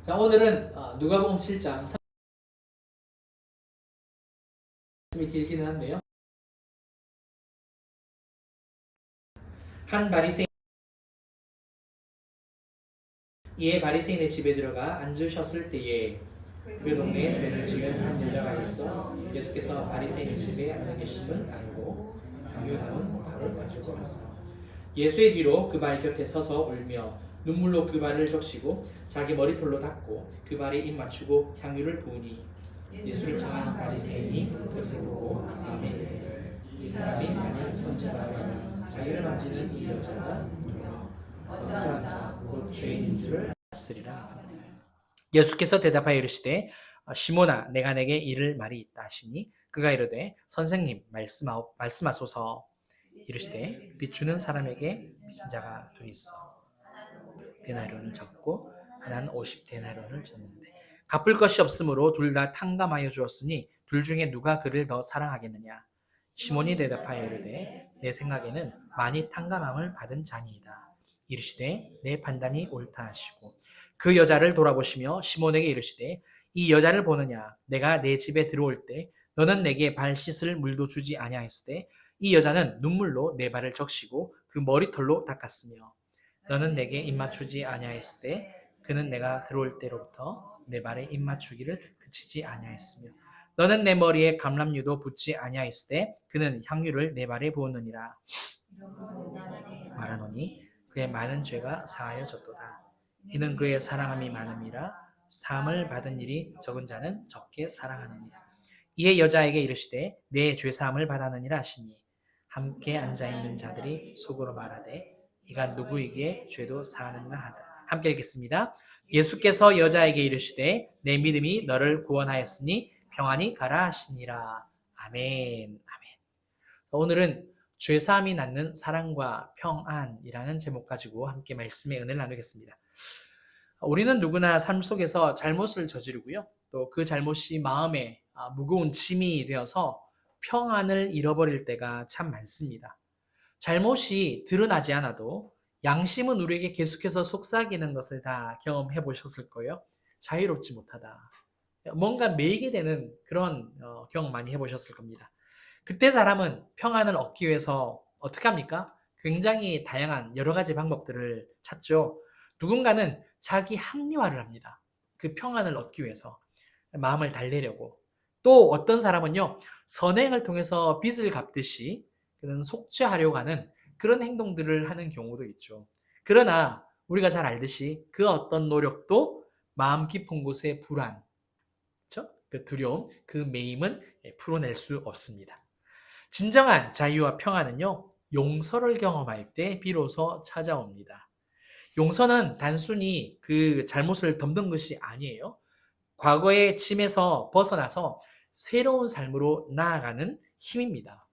자, 오늘은 누가복음 7장 말씀이 길기는 한데요. 한 바리새인 이에 바리새인의 집에 들어가 앉으셨을 때에 그 동네에 죄를 지은 한 여자가 있어 예수께서 바리새인의 집에 앉아 계심을 알고 향유 담은 옥합을 가지고 왔어. 예수의 뒤로 그 발 곁에 서서 울며 눈물로 그 발을 적시고 자기 머리털로 닦고 그 발에 입 맞추고 향유를 부으니 예수를 청하는 바리새인이 그것을 보고 마음에 이르되 이 사람이 만일 선지자라면 자기를 만지는 이 여자가 어떠한 자 곧 죄인인 줄을 알았으리라. 예수께서 대답하여 이르시되 시몬아 내가 내게 이를 말이 있다 하시니 그가 이르되 선생님 말씀하소서. 이르시되 빚 주는 사람에게 빚진 자가 둘이 있어 데나리온을 졌고 하나는 50데나리온을 졌는데 갚을 것이 없으므로 둘 다 탕감하여 주었으니 둘 중에 누가 그를 더 사랑하겠느냐. 시몬이 대답하여 이르되 내 생각에는 많이 탕감함을 받은 자니이다. 이르시되 내 판단이 옳다 하시고 그 여자를 돌아보시며 시몬에게 이르시되 이 여자를 보느냐. 내가 내 집에 들어올 때 너는 내게 발 씻을 물도 주지 아니하였으되 이 여자는 눈물로 내 발을 적시고 그 머리털로 닦았으며 너는 내게 입맞추지 아니하였으되 그는 내가 들어올 때로부터 내 발에 입맞추기를 그치지 아니하였으며 너는 내 머리에 감람유도 붓지 아니하였으되 그는 향유를 내 발에 부었느니라 말하노니 그의 많은 죄가 사하여졌도다. 이는 그의 사랑함이 많음이라. 사함을 받은 일이 적은 자는 적게 사랑하느니라. 이에 여자에게 이르시되 내 죄사함을 받았느니라 하시니 함께 앉아있는 자들이 속으로 말하되 이가 누구이기에 죄도 사하는가 하다. 함께 읽겠습니다. 예수께서 여자에게 이르시되 내 믿음이 너를 구원하였으니 평안히 가라 하시니라. 아멘. 아멘. 오늘은 죄사함이 낳는 사랑과 평안이라는 제목 가지고 함께 말씀의 은혜를 나누겠습니다. 우리는 누구나 삶 속에서 잘못을 저지르고요. 또 그 잘못이 마음에 무거운 짐이 되어서 평안을 잃어버릴 때가 참 많습니다. 잘못이 드러나지 않아도 양심은 우리에게 계속해서 속삭이는 것을 다 경험해 보셨을 거예요. 자유롭지 못하다. 뭔가 매이게 되는 그런 경험 많이 해보셨을 겁니다. 그때 사람은 평안을 얻기 위해서 어떻게 합니까? 굉장히 다양한 여러 가지 방법들을 찾죠. 누군가는 자기 합리화를 합니다. 그 평안을 얻기 위해서 마음을 달래려고. 또 어떤 사람은요, 선행을 통해서 빚을 갚듯이 그런 속죄하려고 하는 그런 행동들을 하는 경우도 있죠. 그러나 우리가 잘 알듯이 그 어떤 노력도 마음 깊은 곳의 불안, 그렇죠? 그 두려움, 그 매임은 풀어낼 수 없습니다. 진정한 자유와 평안은요, 용서를 경험할 때 비로소 찾아옵니다. 용서는 단순히 그 잘못을 덮는 것이 아니에요. 과거의 짐에서 벗어나서 새로운 삶으로 나아가는 힘입니다.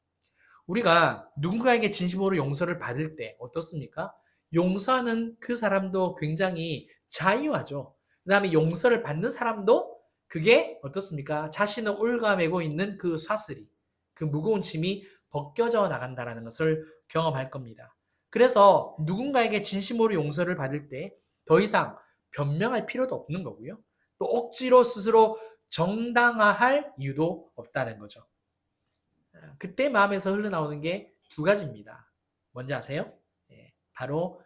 우리가 누군가에게 진심으로 용서를 받을 때 어떻습니까? 용서하는 그 사람도 굉장히 자유하죠. 그 다음에 용서를 받는 사람도 그게 어떻습니까? 자신을 올가매고 있는 그 사슬이, 그 무거운 짐이 벗겨져 나간다는 것을 경험할 겁니다. 그래서 누군가에게 진심으로 용서를 받을 때 더 이상 변명할 필요도 없는 거고요. 또 억지로 스스로 정당화할 이유도 없다는 거죠. 그때 마음에서 흘러나오는 게 두 가지입니다. 뭔지 아세요? 바로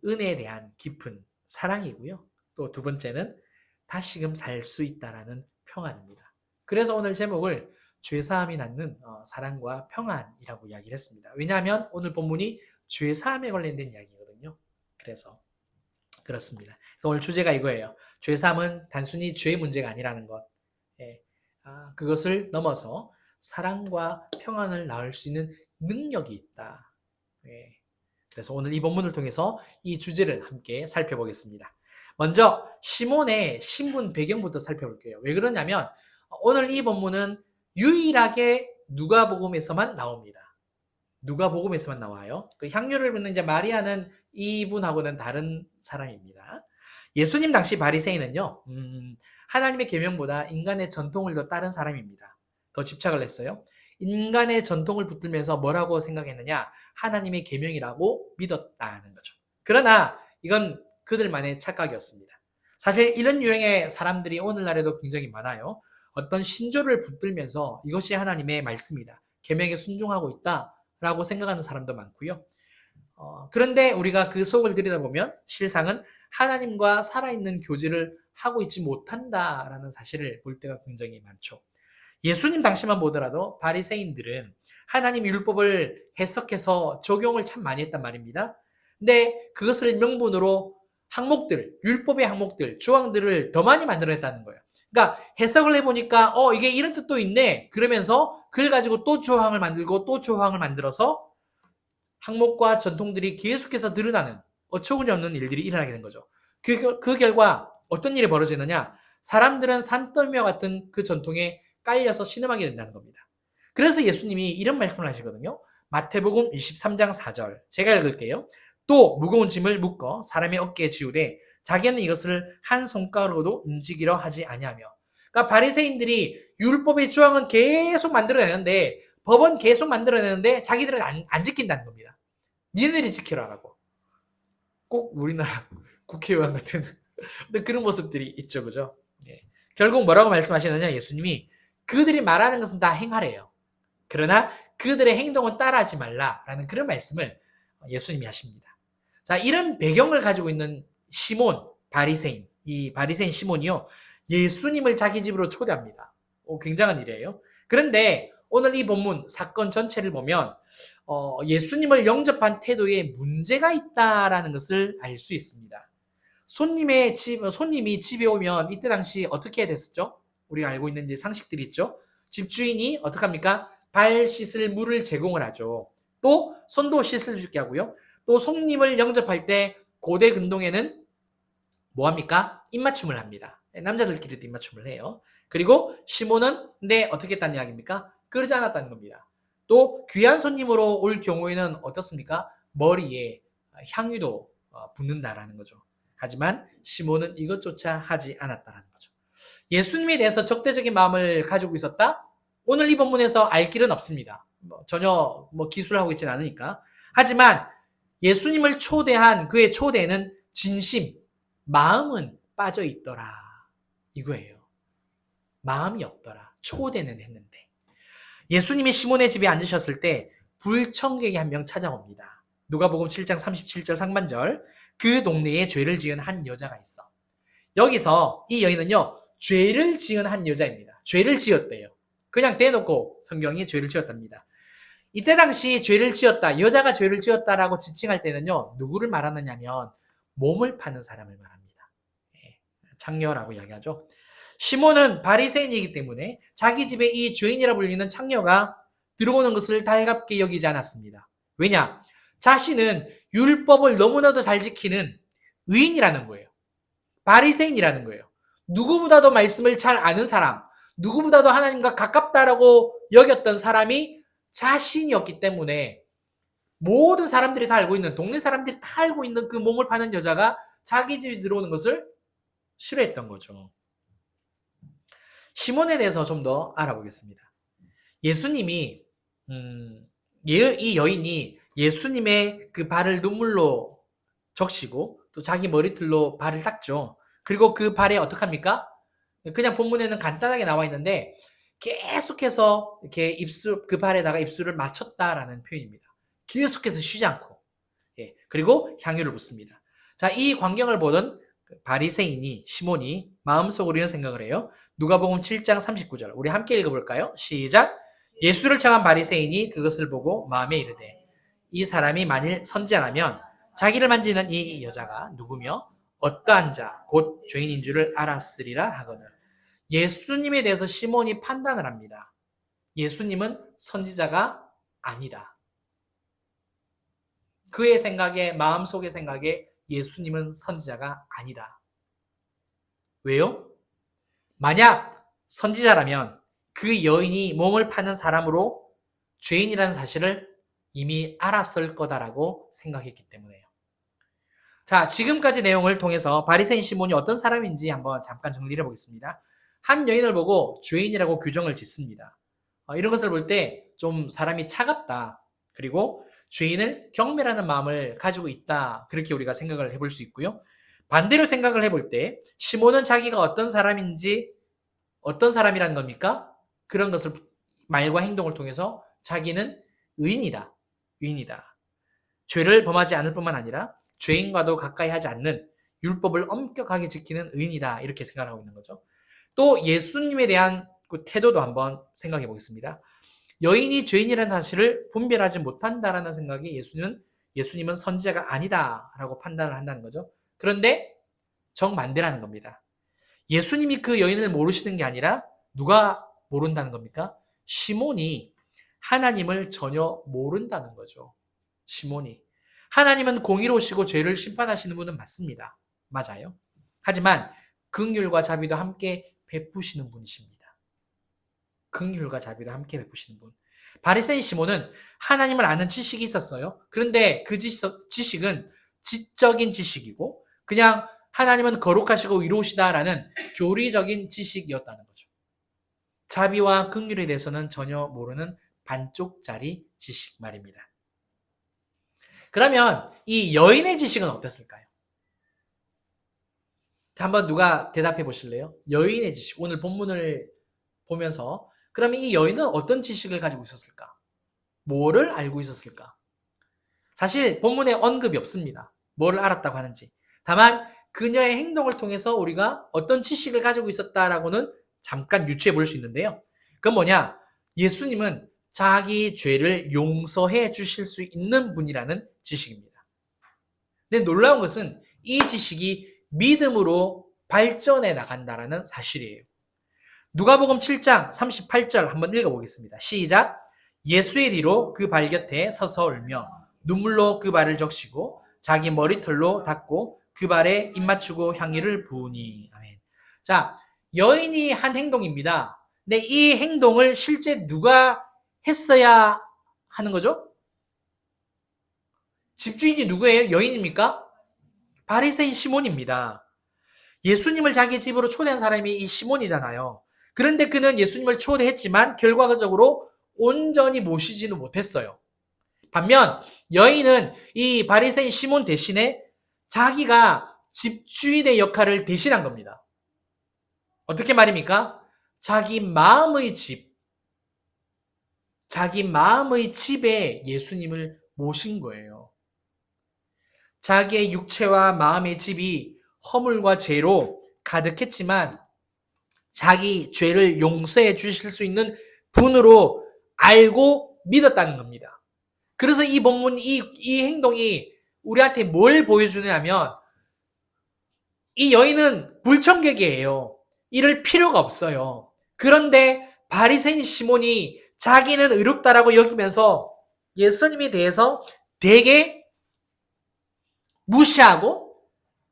은혜에 대한 깊은 사랑이고요. 또 두 번째는 다시금 살 수 있다라는 평안입니다. 그래서 오늘 제목을 죄사함이 낳는 사랑과 평안이라고 이야기를 했습니다. 왜냐하면 오늘 본문이 죄사함에 관련된 이야기거든요. 그래서 그렇습니다. 그래서 오늘 주제가 이거예요. 죄사함은 단순히 죄의 문제가 아니라는 것. 그것을 넘어서 사랑과 평안을 낳을 수 있는 능력이 있다. 그래서 오늘 이 본문을 통해서 이 주제를 함께 살펴보겠습니다. 먼저 시몬의 신분 배경부터 살펴볼게요. 왜 그러냐면 오늘 이 본문은 유일하게 누가복음에서만 나옵니다. 누가복음에서만 나와요. 그 향유를 붓는 이제 마리아는 이분하고는 다른 사람입니다. 예수님 당시 바리새인은요, 하나님의 계명보다 인간의 전통을 더 따른 사람입니다. 더 집착을 했어요. 인간의 전통을 붙들면서 뭐라고 생각했느냐? 하나님의 계명이라고 믿었다는 거죠. 그러나 이건 그들만의 착각이었습니다. 사실 이런 유형의 사람들이 오늘날에도 굉장히 많아요. 어떤 신조를 붙들면서 이것이 하나님의 말씀이다, 계명에 순종하고 있다라고 생각하는 사람도 많고요. 그런데 우리가 그 속을 들여다보면 실상은 하나님과 살아있는 교제를 하고 있지 못한다라는 사실을 볼 때가 굉장히 많죠. 예수님 당시만 보더라도 바리새인들은 하나님 율법을 해석해서 적용을 참 많이 했단 말입니다. 근데 그것을 명분으로 항목들, 율법의 항목들, 조항들을 더 많이 만들어냈다는 거예요. 그러니까 해석을 해보니까 이게 이런 뜻도 있네 그러면서 그걸 가지고 또 조항을 만들고 또 조항을 만들어서 항목과 전통들이 계속해서 늘어나는 어처구니 없는 일들이 일어나게 된 거죠. 그 결과 어떤 일이 벌어지느냐, 사람들은 산더미와 같은 그 전통에 깔려서 신음하게 된다는 겁니다. 그래서 예수님이 이런 말씀을 하시거든요. 마태복음 23장 4절 제가 읽을게요. 또 무거운 짐을 묶어 사람의 어깨에 지우되 자기는 이것을 한 손가락으로도 움직이려 하지 아니하며. 그러니까 바리새인들이 율법의 조항은 계속 만들어내는데, 법은 계속 만들어내는데 자기들은 안 지킨다는 겁니다. 니네들이 지키라라고. 꼭 우리나라 국회의원 같은 그런 모습들이 있죠, 그죠? 예. 결국 뭐라고 말씀하시느냐, 예수님이 그들이 말하는 것은 다 행하래요. 그러나 그들의 행동은 따라하지 말라라는 그런 말씀을 예수님이 하십니다. 자, 이런 배경을 가지고 있는 시몬 바리새인, 이 바리새인 시몬이요, 예수님을 자기 집으로 초대합니다. 굉장한 일이에요. 그런데 오늘 이 본문 사건 전체를 보면 예수님을 영접한 태도에 문제가 있다라는 것을 알 수 있습니다. 손님이 집에 오면 이때 당시 어떻게 됐었죠? 우리가 알고 있는 이제 상식들이 있죠. 집주인이 어떡합니까? 발 씻을 물을 제공을 하죠. 또 손도 씻을 수 있게 하고요. 또 손님을 영접할 때 고대 근동에는 뭐 합니까? 입맞춤을 합니다. 남자들끼리도 입맞춤을 해요. 그리고 시몬은 근데 어떻게 했다는 이야기입니까? 그러지 않았다는 겁니다. 또 귀한 손님으로 올 경우에는 어떻습니까? 머리에 향유도 붓는다라는 거죠. 하지만 시몬은 이것조차 하지 않았다는 거죠. 예수님에 대해서 적대적인 마음을 가지고 있었다? 오늘 이 본문에서 알 길은 없습니다. 전혀 기술을 하고 있지는 않으니까. 하지만 예수님을 초대한 그의 초대에는 진심, 마음은 빠져 있더라. 이거예요. 마음이 없더라. 초대는 했는데. 예수님이 시몬의 집에 앉으셨을 때 불청객이 한 명 찾아옵니다. 누가복음 7장 37절 상반절. 그 동네에 죄를 지은 한 여자가 있어. 여기서 이 여인은요, 죄를 지은 한 여자입니다. 죄를 지었대요. 그냥 대놓고 성경이 죄를 지었답니다. 이때 당시 죄를 지었다, 여자가 죄를 지었다라고 지칭할 때는요, 누구를 말하느냐면 몸을 파는 사람을 말합니다. 창녀라고 이야기하죠. 시몬은 바리새인이기 때문에 자기 집에 이 죄인이라 불리는 창녀가 들어오는 것을 달갑게 여기지 않았습니다. 왜냐? 자신은 율법을 너무나도 잘 지키는 의인이라는 거예요. 바리새인이라는 거예요. 누구보다도 말씀을 잘 아는 사람, 누구보다도 하나님과 가깝다라고 여겼던 사람이 자신이었기 때문에 모든 사람들이 다 알고 있는, 동네 사람들이 다 알고 있는 그 몸을 파는 여자가 자기 집에 들어오는 것을 싫어했던 거죠. 시몬에 대해서 좀 더 알아보겠습니다. 예수님이 이 여인이 예수님의 그 발을 눈물로 적시고 또 자기 머리털로 발을 닦죠. 그리고 그 발에 어떡합니까? 그냥 본문에는 간단하게 나와 있는데 계속해서 이렇게 그 발에다가 입술을 맞췄다라는 표현입니다. 계속해서 쉬지 않고. 그리고 향유를 붓습니다. 자, 이 광경을 보던 바리새인이 시몬이 마음속으로 이런 생각을 해요. 누가복음 7장 39절. 우리 함께 읽어볼까요? 시작. 예수를 청한 바리새인이 그것을 보고 마음에 이르되 이 사람이 만일 선지자라면 자기를 만지는 이 여자가 누구며 어떠한 자 곧 죄인인 줄을 알았으리라 하거늘. 예수님에 대해서 시몬이 판단을 합니다. 예수님은 선지자가 아니다. 그의 생각에, 마음속의 생각에 예수님은 선지자가 아니다. 왜요? 만약 선지자라면 그 여인이 몸을 파는 사람으로 죄인이라는 사실을 이미 알았을 거다라고 생각했기 때문에요. 자, 지금까지 내용을 통해서 바리새인 시몬이 어떤 사람인지 한번 잠깐 정리를 해보겠습니다. 한 여인을 보고 죄인이라고 규정을 짓습니다. 이런 것을 볼 때 좀 사람이 차갑다. 그리고 죄인을 경멸하는 마음을 가지고 있다. 그렇게 우리가 생각을 해볼 수 있고요. 반대로 생각을 해볼 때 시몬은 자기가 어떤 사람인지 어떤 사람이라는 겁니까? 그런 것을 말과 행동을 통해서 자기는 의인이다. 의인이다. 죄를 범하지 않을 뿐만 아니라 죄인과도 가까이 하지 않는 율법을 엄격하게 지키는 의인이다. 이렇게 생각하고 있는 거죠. 또 예수님에 대한 그 태도도 한번 생각해 보겠습니다. 여인이 죄인이라는 사실을 분별하지 못한다라는 생각에 예수님은 선지자가 아니다라고 판단을 한다는 거죠. 그런데 정반대라는 겁니다. 예수님이 그 여인을 모르시는 게 아니라 누가 모른다는 겁니까? 시몬이 하나님을 전혀 모른다는 거죠. 시몬이. 하나님은 공의로우시고 죄를 심판하시는 분은 맞습니다. 맞아요. 하지만 긍휼과 자비도 함께 베푸시는 분이십니다. 긍휼과 자비도 함께 베푸시는 분. 바리새인 시몬은 하나님을 아는 지식이 있었어요. 그런데 그 지식은 지적인 지식이고 그냥 하나님은 거룩하시고 위로우시다라는 교리적인 지식이었다는 거죠. 자비와 긍휼에 대해서는 전혀 모르는 반쪽짜리 지식 말입니다. 그러면 이 여인의 지식은 어땠을까요? 한번 누가 대답해 보실래요? 여인의 지식. 오늘 본문을 보면서 그러면 이 여인은 어떤 지식을 가지고 있었을까? 뭐를 알고 있었을까? 사실 본문에 언급이 없습니다. 뭐를 알았다고 하는지. 다만 그녀의 행동을 통해서 우리가 어떤 지식을 가지고 있었다라고는 잠깐 유추해 볼 수 있는데요. 그건 뭐냐? 예수님은 자기 죄를 용서해 주실 수 있는 분이라는 지식입니다. 근데 놀라운 것은 이 지식이 믿음으로 발전해 나간다라는 사실이에요. 누가복음 7장 38절 한번 읽어보겠습니다. 시작. 예수의 뒤로 그 발 곁에 서서 울며 눈물로 그 발을 적시고 자기 머리털로 닦고 그 발에 입 맞추고 향기를 부으니. 아멘. 자, 여인이 한 행동입니다. 근데 이 행동을 실제 누가 했어야 하는 거죠? 집주인이 누구예요? 여인입니까? 바리새인 시몬입니다. 예수님을 자기 집으로 초대한 사람이 이 시몬이잖아요. 그런데 그는 예수님을 초대했지만 결과적으로 온전히 모시지는 못했어요. 반면 여인은 이 바리새인 시몬 대신에 자기가 집주인의 역할을 대신한 겁니다. 어떻게 말입니까? 자기 마음의 집에 예수님을 모신 거예요. 자기의 육체와 마음의 집이 허물과 죄로 가득했지만 자기 죄를 용서해 주실 수 있는 분으로 알고 믿었다는 겁니다. 그래서 이 본문, 이 행동이 우리한테 뭘 보여주냐면 이 여인은 불청객이에요. 이럴 필요가 없어요. 그런데 바리새인 시몬이 자기는 의롭다라고 여기면서 예수님에 대해서 되게 무시하고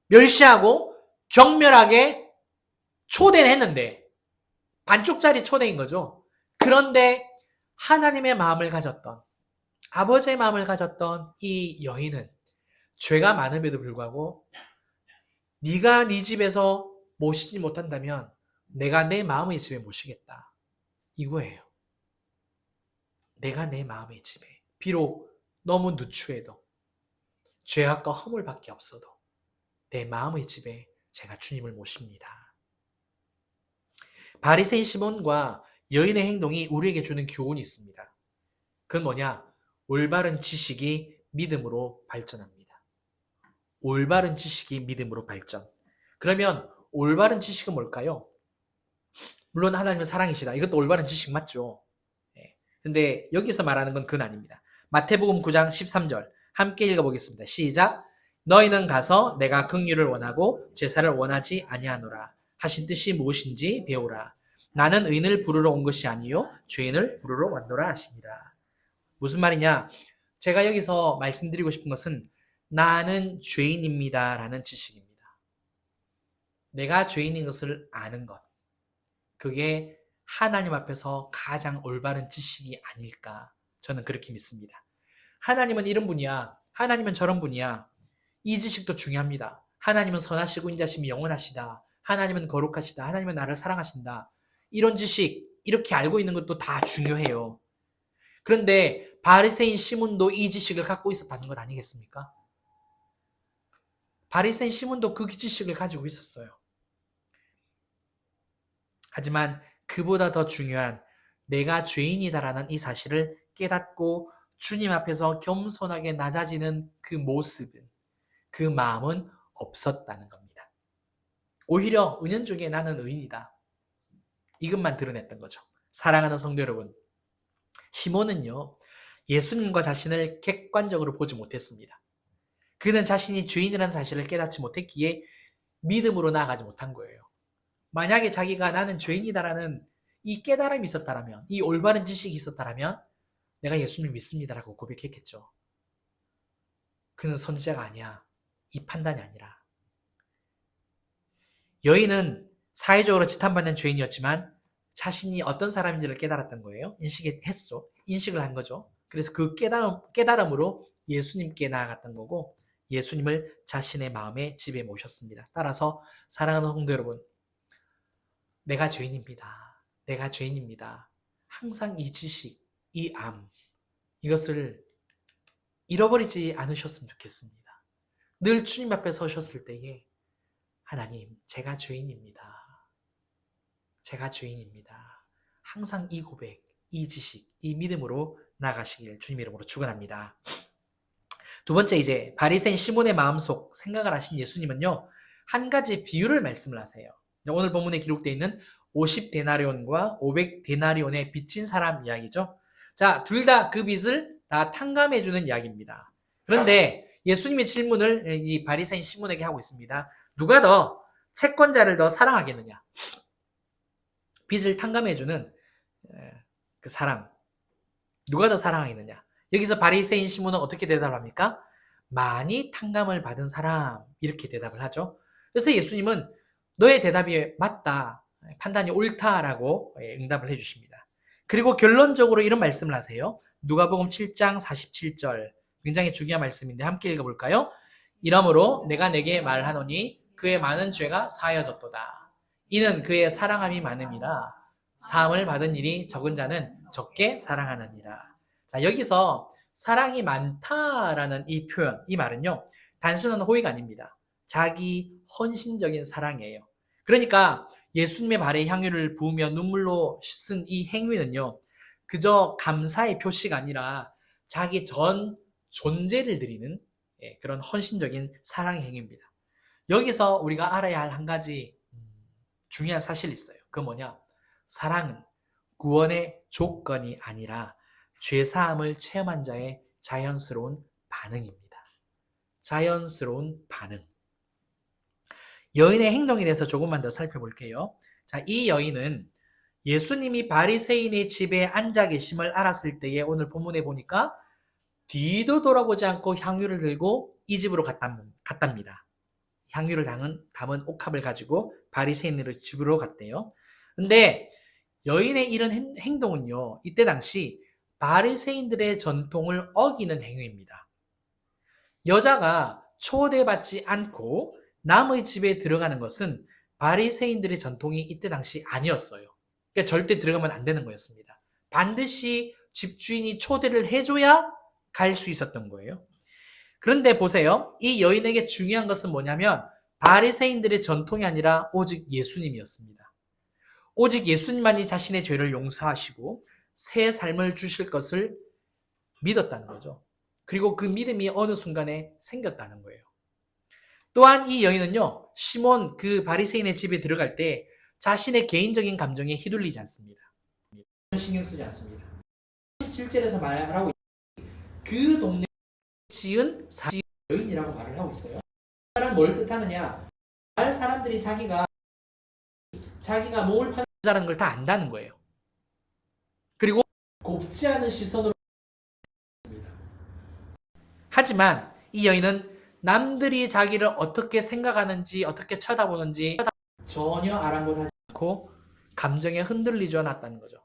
멸시하고 경멸하게 초대는 했는데 반쪽짜리 초대인 거죠. 그런데 하나님의 마음을 가졌던 아버지의 마음을 가졌던 이 여인은 죄가 많음에도 불구하고 네가 네 집에서 모시지 못한다면 내가 내 마음의 집에 모시겠다. 이거예요. 내가 내 마음의 집에 비록 너무 누추해도 죄악과 허물밖에 없어도 내 마음의 집에 제가 주님을 모십니다. 바리새인 시몬과 여인의 행동이 우리에게 주는 교훈이 있습니다. 그건 뭐냐? 올바른 지식이 믿음으로 발전합니다. 올바른 지식이 믿음으로 발전. 그러면 올바른 지식은 뭘까요? 물론 하나님은 사랑이시다. 이것도 올바른 지식 맞죠? 근데 여기서 말하는 건 그건 아닙니다. 마태복음 9장 13절 함께 읽어보겠습니다. 시작. 너희는 가서 내가 긍휼을 원하고 제사를 원하지 아니하노라 하신 뜻이 무엇인지 배우라. 나는 의인을 부르러 온 것이 아니요 죄인을 부르러 왔노라 하시니라. 무슨 말이냐? 제가 여기서 말씀드리고 싶은 것은 나는 죄인입니다 라는 지식입니다. 내가 죄인인 것을 아는 것. 그게 하나님 앞에서 가장 올바른 지식이 아닐까 저는 그렇게 믿습니다. 하나님은 이런 분이야. 하나님은 저런 분이야. 이 지식도 중요합니다. 하나님은 선하시고 인자심이 영원하시다. 하나님은 거룩하시다. 하나님은 나를 사랑하신다. 이런 지식 이렇게 알고 있는 것도 다 중요해요. 그런데 바리새인 시몬도 이 지식을 갖고 있었다는 것 아니겠습니까? 바리새인 시몬도 그 지식을 가지고 있었어요. 하지만 그보다 더 중요한 내가 죄인이다라는 이 사실을 깨닫고 주님 앞에서 겸손하게 낮아지는 그 모습은, 그 마음은 없었다는 겁니다. 오히려 은연중에 나는 의인이다, 이것만 드러냈던 거죠. 사랑하는 성도 여러분, 시몬은요, 예수님과 자신을 객관적으로 보지 못했습니다. 그는 자신이 죄인이라는 사실을 깨닫지 못했기에 믿음으로 나아가지 못한 거예요. 만약에 자기가 나는 죄인이다라는 이 깨달음이 있었다라면, 이 올바른 지식이 있었다라면 내가 예수님을 믿습니다라고 고백했겠죠. 그는 선지자가 아니야. 이 판단이 아니라. 여인은 사회적으로 지탄받는 죄인이었지만 자신이 어떤 사람인지를 깨달았던 거예요. 인식을 한 거죠. 그래서 그 깨달음으로 예수님께 나아갔던 거고, 예수님을 자신의 마음의 집에 모셨습니다. 따라서 사랑하는 성도 여러분, 내가 죄인입니다. 내가 죄인입니다. 항상 이 지식, 이 암, 이것을 잃어버리지 않으셨으면 좋겠습니다. 늘 주님 앞에 서셨을 때에 하나님, 제가 죄인입니다. 제가 죄인입니다. 항상 이 고백, 이 지식, 이 믿음으로 나가시길 주님 이름으로 축원합니다. 두 번째, 이제 바리새인 시몬의 마음속 생각을 하신 예수님은요, 한 가지 비유를 말씀을 하세요. 오늘 본문에 기록되어 있는 50데나리온과 500데나리온의 빚진 사람 이야기죠. 자, 둘 다 그 빚을 다 탕감해주는 이야기입니다. 그런데 예수님의 질문을 이 바리새인 시몬에게 하고 있습니다. 누가 더 채권자를 더 사랑하겠느냐? 빚을 탕감해주는 그 사람, 누가 더 사랑하겠느냐? 여기서 바리새인 시몬은 어떻게 대답을 합니까? 많이 탕감을 받은 사람, 이렇게 대답을 하죠. 그래서 예수님은 너의 대답이 맞다, 판단이 옳다라고 응답을 해주십니다. 그리고 결론적으로 이런 말씀을 하세요. 누가복음 7장 47절, 굉장히 중요한 말씀인데 함께 읽어볼까요? 이러므로 내가 내게 말하노니 그의 많은 죄가 사하여졌도다. 이는 그의 사랑함이 많음이라. 사함을 받은 일이 적은 자는 적게 사랑하느니라. 자, 여기서 사랑이 많다라는 이 표현, 이 말은요, 단순한 호의가 아닙니다. 자기 헌신적인 사랑이에요. 그러니까 예수님의 발에 향유를 부으며 눈물로 씻은 이 행위는요, 그저 감사의 표시가 아니라 자기 전 존재를 드리는 그런 헌신적인 사랑의 행위입니다. 여기서 우리가 알아야 할 한 가지 중요한 사실이 있어요. 그 뭐냐? 사랑은 구원의 조건이 아니라 죄사함을 체험한 자의 자연스러운 반응입니다. 자연스러운 반응. 여인의 행동에 대해서 조금만 더 살펴볼게요. 자, 이 여인은 예수님이 바리새인의 집에 앉아 계심을 알았을 때에 오늘 본문에 보니까 뒤도 돌아보지 않고 향유를 들고 이 집으로 갔답니다. 향유를 담은 옥합을 가지고 바리새인의 집으로 갔대요. 근데 여인의 이런 행동은요, 이때 당시 바리새인들의 전통을 어기는 행위입니다. 여자가 초대받지 않고 남의 집에 들어가는 것은 바리새인들의 전통이 이때 당시 아니었어요. 그러니까 절대 들어가면 안 되는 거였습니다. 반드시 집주인이 초대를 해줘야 갈 수 있었던 거예요. 그런데 보세요. 이 여인에게 중요한 것은 뭐냐면 바리새인들의 전통이 아니라 오직 예수님이었습니다. 오직 예수님만이 자신의 죄를 용서하시고 새 삶을 주실 것을 믿었다는 거죠. 그리고 그 믿음이 어느 순간에 생겼다는 거예요. 또한 이 여인은요, 시몬 그 바리새인의 집에 들어갈 때 자신의 개인적인 감정에 휘둘리지 않습니다. 신경 쓰지 않습니다. 17절에서 말하고 그 동네 지은 여인이라고 말을 하고 있어요. 이 말은 뭘 뜻하느냐? 마을 사람들이 자기가 몸을 파는 자라는 걸 다 안다는 거예요. 그리고 곱지 않은 시선으로 하지만 이 여인은 남들이 자기를 어떻게 생각하는지, 어떻게 쳐다보는지 전혀 아랑곳하지 않고 감정에 흔들리지 않았다는 거죠.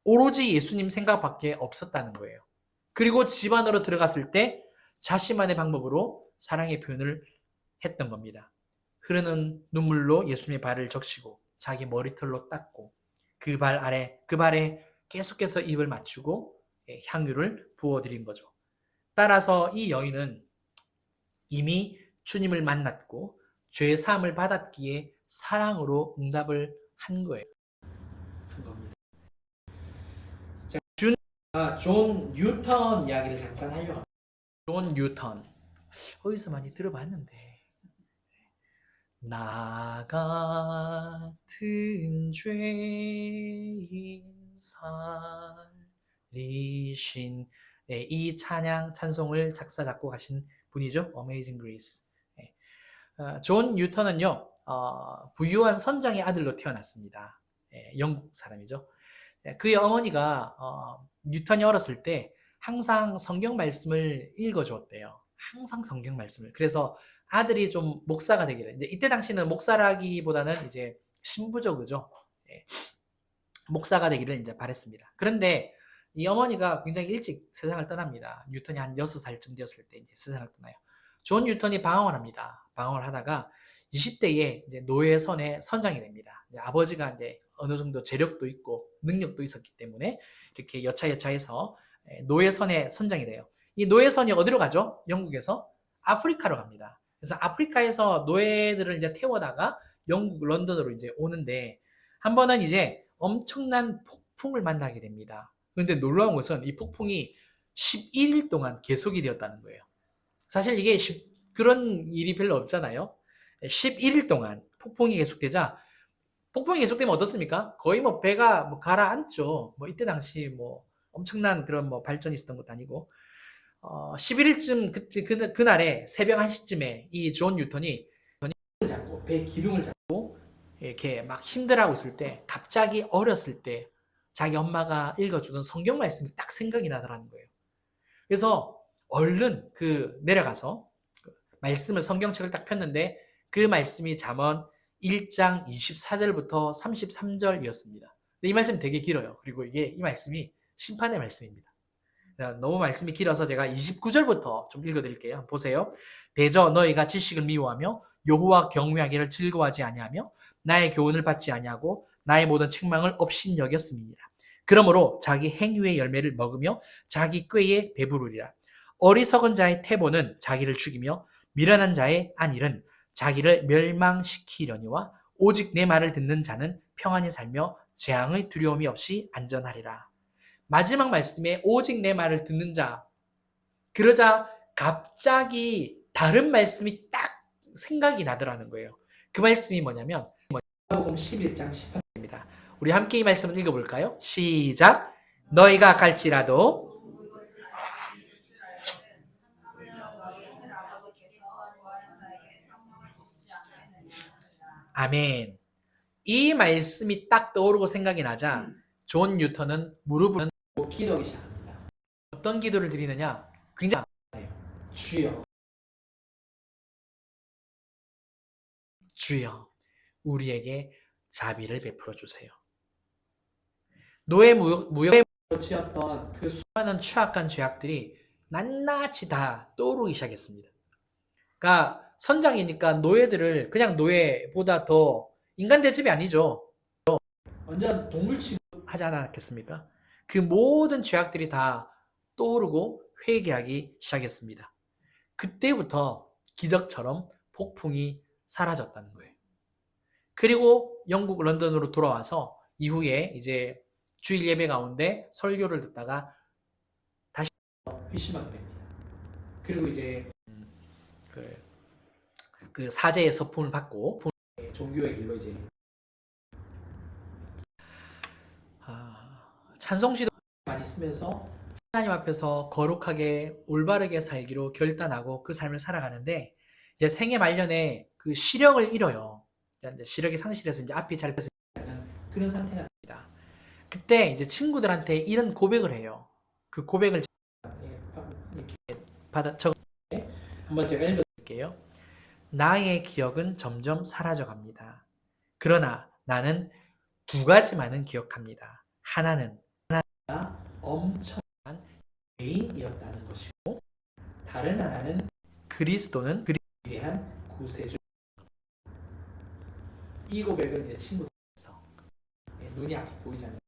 오로지 예수님 생각밖에 없었다는 거예요. 그리고 집 안으로 들어갔을 때 자신만의 방법으로 사랑의 표현을 했던 겁니다. 흐르는 눈물로 예수님의 발을 적시고 자기 머리털로 닦고 그 발에 계속해서 입을 맞추고 향유를 부어드린 거죠. 따라서 이 여인은 이미 주님을 만났고 죄 사함을 받았기에 사랑으로 응답을 한 거예요. 한 겁니다. 자, 존 뉴턴 이야기를 잠깐 하려고 합니다. 존 뉴턴. 어디서 많이 들어봤는데. 나 같은 죄인 살리신, 네, 이 찬송을 작사 작곡하신 분이죠. Amazing Grace. 네. 존 뉴턴은요, 부유한 선장의 아들로 태어났습니다. 네, 영국 사람이죠. 네, 그의 어머니가 뉴턴이 어렸을 때 항상 성경 말씀을 읽어주었대요. 항상 성경 말씀을. 그래서 아들이 좀 목사가 되기를. 이제 이때 당시는 목사라기보다는 이제 신부죠, 그죠? 예, 목사가 되기를 이제 바랬습니다. 그런데 이 어머니가 굉장히 일찍 세상을 떠납니다. 뉴턴이 한 6살쯤 되었을 때 이제 세상을 떠나요. 존 뉴턴이 방황을 합니다. 방황을 하다가 20대에 이제 노예선의 선장이 됩니다. 이제 아버지가 이제 어느 정도 재력도 있고 능력도 있었기 때문에 이렇게 여차여차해서 노예선의 선장이 돼요. 이 노예선이 어디로 가죠? 영국에서 아프리카로 갑니다. 그래서 아프리카에서 노예들을 이제 태워다가 영국 런던으로 이제 오는데 한 번은 이제 엄청난 폭풍을 만나게 됩니다. 그런데 놀라운 것은 이 폭풍이 11일 동안 계속이 되었다는 거예요. 사실 이게 그런 일이 별로 없잖아요. 11일 동안 폭풍이 계속되자, 폭풍이 계속되면 어떻습니까? 거의 뭐 배가 뭐 가라앉죠. 뭐 이때 당시 뭐 엄청난 그런 뭐 발전이 있었던 것도 아니고, 11일쯤 그날에 새벽 1시쯤에 이 존 뉴턴이 잡고 배 기둥을 잡고 이렇게 막 힘들어하고 있을 때 갑자기 어렸을 때 자기 엄마가 읽어주던 성경 말씀이 딱 생각이 나더라는 거예요. 그래서 얼른 내려가서 말씀을 성경책을 딱 폈는데 그 말씀이 잠언 1장 24절부터 33절이었습니다. 이 말씀이 되게 길어요. 그리고 이 말씀이 심판의 말씀입니다. 너무 말씀이 길어서 제가 29절부터 좀 읽어드릴게요. 한번 보세요. 대저 너희가 지식을 미워하며 여호와 경외하기를 즐거워하지 아니하며 나의 교훈을 받지 아니하고 나의 모든 책망을 업신여겼음이니라. 그러므로 자기 행위의 열매를 먹으며 자기 꾀에 배부르리라. 어리석은 자의 태보는 자기를 죽이며 미련한 자의 안일은 자기를 멸망시키려니와 오직 내 말을 듣는 자는 평안히 살며 재앙의 두려움이 없이 안전하리라. 마지막 말씀에 오직 내 말을 듣는 자, 그러자 갑자기 다른 말씀이 딱 생각이 나더라는 거예요. 그 말씀이 뭐냐면 마가복음 11장 13절입니다. 우리 함께 이 말씀을 읽어볼까요? 시작. 너희가 갈지라도 아멘. 이 말씀이 딱 떠오르고 생각이 나자 존 뉴턴은 무릎을 기도하기 시작합니다. 어떤 기도를 드리느냐? 굉장히 주여, 주여, 우리에게 자비를 베풀어 주세요. 노예 무역에 치였던 그 수많은 추악한 죄악들이 낱낱이 다 떠오르기 시작했습니다. 그러니까 선장이니까 노예들을 그냥 노예보다 더 인간 대접이 아니죠. 완전 동물 취급하지 않았겠습니까? 그 모든 죄악들이 다 떠오르고 회개하기 시작했습니다. 그때부터 기적처럼 폭풍이 사라졌다는 거예요. 그리고 영국 런던으로 돌아와서 이후에 이제 주일 예배 가운데 설교를 듣다가 다시 회심하게 됩니다. 그리고 이제 그 사제의 서품을 받고 종교의 길로 이제 찬송시도 많이 쓰면서 하나님 앞에서 거룩하게 올바르게 살기로 결단하고 그 삶을 살아가는데 이제 생애 말년에 그 시력을 잃어요. 이제 시력이 상실해서 이제 앞이 잘 보이지 않는 그런 상태가 됩니다. 그때 이제 친구들한테 이런 고백을 해요. 그 고백을 받아 적어 한번 제가 읽어드릴게요. 나의 기억은 점점 사라져갑니다. 그러나 나는 두 가지만은 기억합니다. 하나는 엄청난 죄인이었다는 것이고 다른 하나는 그리스도는 그리스도에 대한 구세주. 이 고백을 이제 친구들에서 눈이 앞이 보이지 않는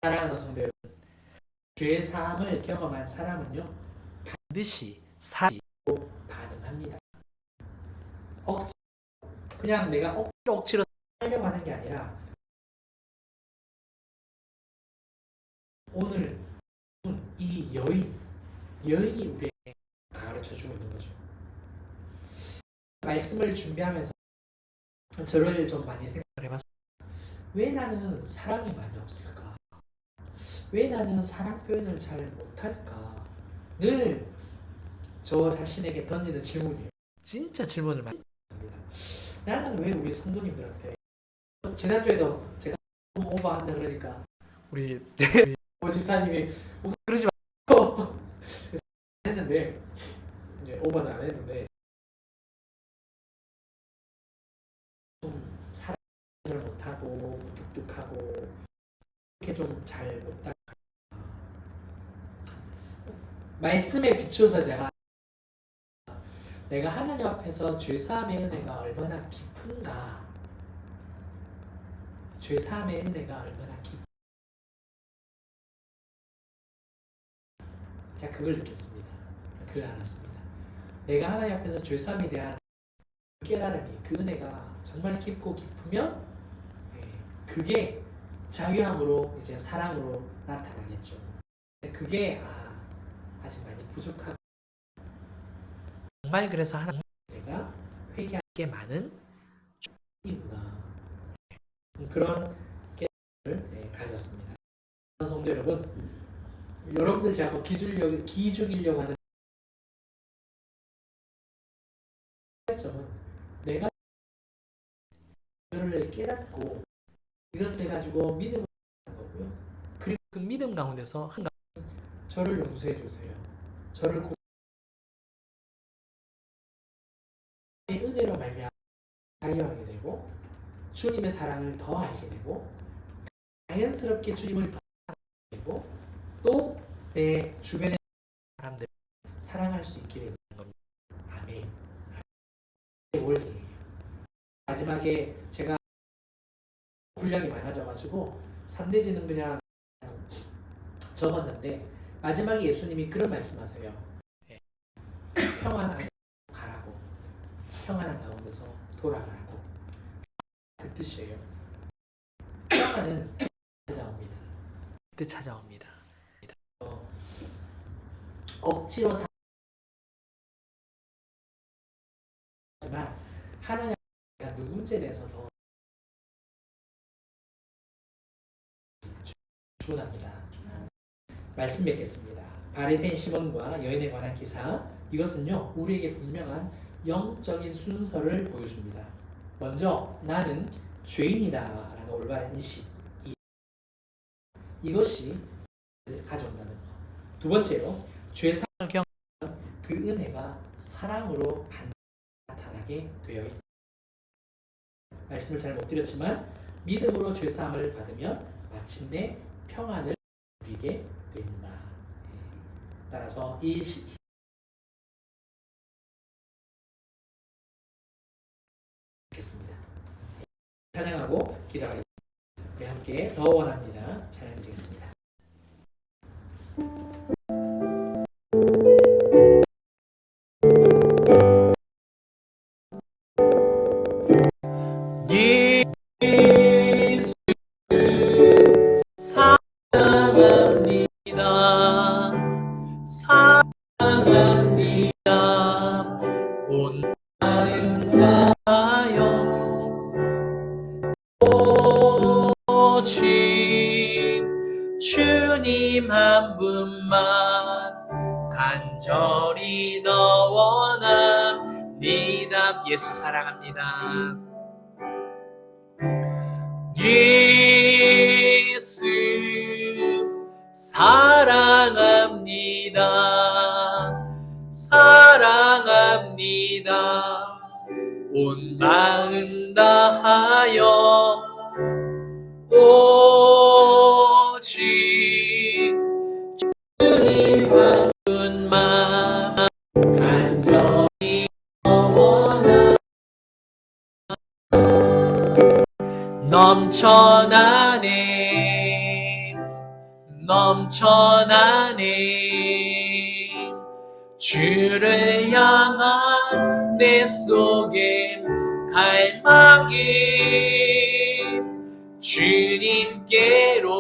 사랑하는 성도 여러분, 죄 사함을 경험한 사람은요 반드시 사랑으로 반응합니다. 그냥 내가 억지로 하려고 하는 게 아니라 오늘 이 여인이 우리에게 가르쳐주고 있는 거죠. 말씀을 준비하면서 저를 좀 많이 생각을 해봤어요. 왜 나는 사랑이 많이 없을까? 왜 나는 사랑 표현을 잘 못할까? 늘 저 자신에게 던지는 질문이에요. 진짜 질문을 많이 합니다. 나는 왜 우리 성도님들한테, 지난주에도 제가 오버한다 그러니까 우리 집사님이 그러지 말고 했는데, 이제 오버는 안 했는데, 좀 사랑을 잘 못하고 무뚝뚝하고 이렇게 좀 잘 못하고, 말씀에 비추어서 내가 하나님 앞에서 죄사함의 은혜가 얼마나 깊은가, 죄사함의 은혜가 얼마나 깊은가, 제가 그걸 느꼈습니다. 그걸 알았습니다. 내가 하나님 앞에서 죄사함에 대한 깨달음이, 그 은혜가 정말 깊고 깊으면 그게 자유함으로, 이제 사랑으로 나타나겠죠. 그게 아직 많이 부족하고, 정말 그래서 하나님 내가 회개할 게 많은 이구나, 그런 깨달음을 가졌습니다. 성도 여러분, 여러분들 자꾸 기죽이려고 하는 점은, 내가 이를 깨닫고 이것을 가지고 믿음을 하는 거고요. 그리고 그 믿음 가운데서 한 가지, 저를 용서해 주세요. 저를 은혜로 말미암아 자유하게 되고, 주님의 사랑을 더 알게 되고, 자연스럽게 주님을 더 알게 되고, 또 내 주변의 사람들을 사랑할 수 있게 되는 겁니다. 아멘. 원리예요. 마지막에 제가 분량이 많아져가지고 산대지는 그냥 적었는데, 마지막에 예수님이 그런 말씀하세요. 평안한 가라고, 평안한 가운데서 돌아가라고. 그 뜻이에요. 평안은 찾아옵니다. 그때 찾아옵니다. 억지로 하지만 하나님의 누군지에 대해서 더 주문합니다. 말씀 맺겠습니다. 바리새인 시몬과 여인에 관한 기사, 이것은요 우리에게 분명한 영적인 순서를 보여줍니다. 먼저 나는 죄인이다 라는 올바른 인식, 이것이 가져온다는 것. 두 번째로, 죄사함을 경험하면 그 은혜가 사랑으로 나타나게 되어 있다. 말씀을 잘 못 드렸지만 믿음으로 죄사함을 받으면 마침내 평안을 누리게 된다. 따라서 겠습니다. 찬양하고 기도하겠습니다. 우리 함께 더 원합니다. 찬양 드리겠습니다. 예수 사랑합니다. 사랑합니다. 온 마음 다하여 오직 주님 한 분만 간절히 너 원합니다. 예수 사랑합니다. 예수 사랑합니다. 사랑합니다. 온 마음 다하여 오직 주님 한 분만 간절히 원하네. 넘쳐나네 주를 향한 내 속엔 갈망이 주님께로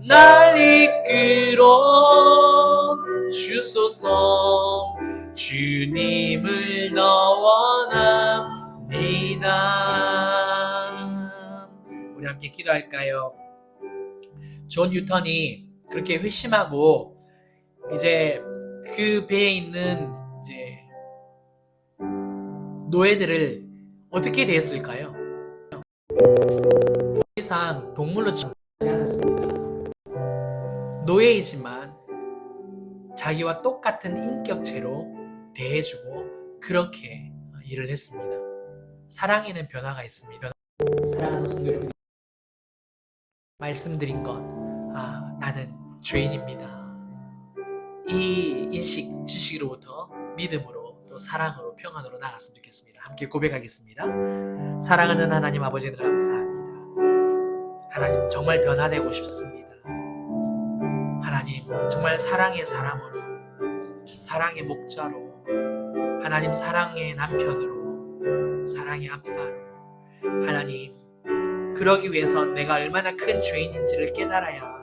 날 이끌어 주소서. 주님을 더 원합니다. 우리 함께 기도할까요? 존 뉴턴이 그렇게 회심하고 이제 그 배에 있는 이제 노예들을 어떻게 대했을까요? 더 이상 동물로 취급하지 않았습니다. 노예이지만 자기와 똑같은 인격체로 대해주고 그렇게 일을 했습니다. 사랑에는 변화가 있습니다. 사랑하는 성도 여러분, 말씀드린 것, 나는 죄인입니다. 이 인식, 지식으로부터 믿음으로 또 사랑으로 평안으로 나갔으면 좋겠습니다. 함께 고백하겠습니다. 사랑하는 하나님 아버지를 감사합니다. 하나님 정말 변화되고 싶습니다. 하나님 정말 사랑의 사람으로, 사랑의 목자로, 하나님 사랑의 남편으로, 사랑의 아빠로, 하나님 그러기 위해서 내가 얼마나 큰 죄인인지를 깨달아야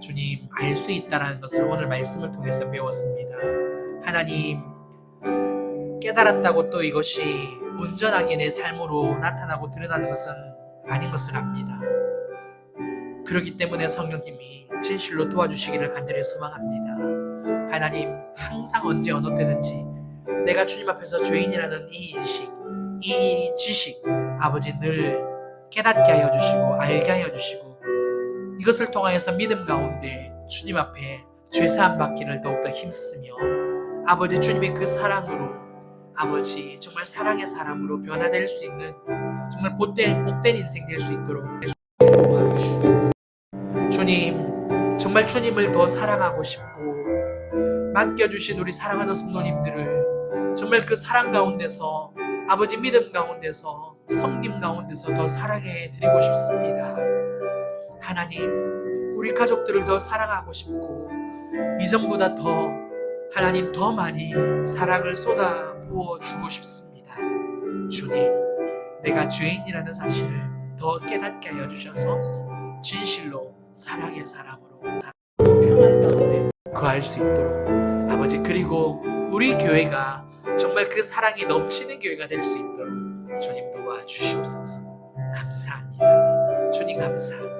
주님 알 수 있다는 것을 오늘 말씀을 통해서 배웠습니다. 하나님 깨달았다고 또 이것이 온전하게 내 삶으로 나타나고 드러나는 것은 아닌 것을 압니다. 그렇기 때문에 성령님이 진실로 도와주시기를 간절히 소망합니다. 하나님 항상 언제 어느 때든지 내가 주님 앞에서 죄인이라는 이 인식, 이 지식 아버지 늘 깨닫게 하여 주시고 알게 하여 주시고 이것을 통하여서 믿음 가운데 주님 앞에 죄사함 받기를 더욱더 힘쓰며 아버지 주님의 그 사랑으로 아버지 정말 사랑의 사람으로 변화될 수 있는 정말 복된 인생 될 수 있도록 도와주시옵소서. 주님 정말 주님을 더 사랑하고 싶고 맡겨주신 우리 사랑하는 성도님들을 정말 그 사랑 가운데서 아버지 믿음 가운데서 섬김 가운데서 더 사랑해 드리고 싶습니다. 하나님 우리 가족들을 더 사랑하고 싶고 이전보다 더 하나님 더 많이 사랑을 쏟아 부어 주고 싶습니다. 주님 내가 죄인이라는 사실을 더 깨닫게 하여 주셔서 진실로 사랑의 사람으로 평안 가운데 거할 수 있도록 아버지 그리고 우리 교회가 정말 그 사랑이 넘치는 교회가 될 수 있도록 주님 도와주시옵소서. 감사합니다. 주님 감사합니다.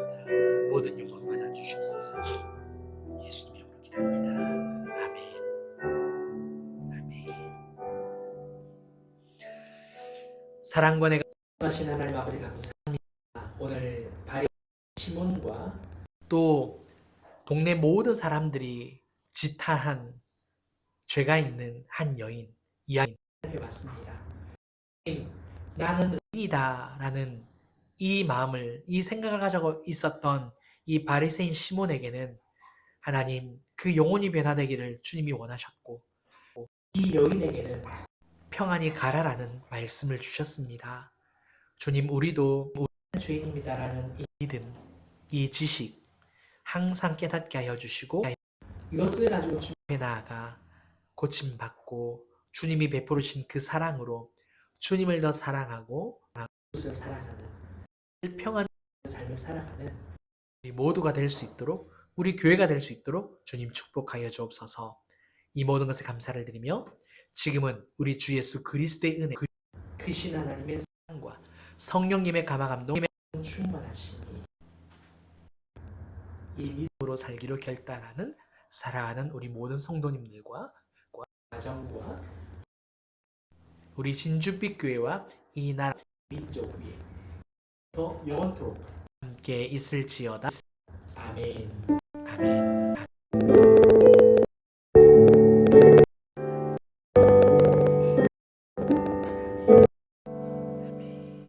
모든 영광 받아주시옵소서. 예수님 이름으로 기도합니다. 아멘. 아멘. 사랑과 내가 하신 하나님 아버지 감사합니다. 오늘 바리 시몬과 또 동네 모든 사람들이 지탄한 죄가 있는 한 여인 이야기 해봤습니다. 나는 의인이다 라는 이 마음을 이 생각을 가지고 있었던 이 바리새인 시몬에게는 하나님 그 영혼이 변화되기를 주님이 원하셨고 이 여인에게는 평안히 가라라는 말씀을 주셨습니다. 주님 우리도 죄인입니다라는 이 믿음, 이 지식 항상 깨닫게 하여 주시고 이것을 가지고 주님 앞에 나아가 고침받고 주님이 베푸신 그 사랑으로 주님을 더 사랑하고 그것을 사랑하는 평안한 삶을 살아가는 우리 모두가 될 수 있도록 우리 교회가 될 수 있도록 주님 축복하여 주옵소서. 이 모든 것에 감사를 드리며 지금은 우리 주 예수 그리스도의 은혜 크신 하나님의 사랑과 성령님의 감화감동에 충만하시니 이 믿음으로 살기로 결단하는 사랑하는 우리 모든 성도님들과 가정과 우리 진주빛 교회와 이 나라 민족 위에 더 영원토록 함께 있을지어다. 아멘. 아멘.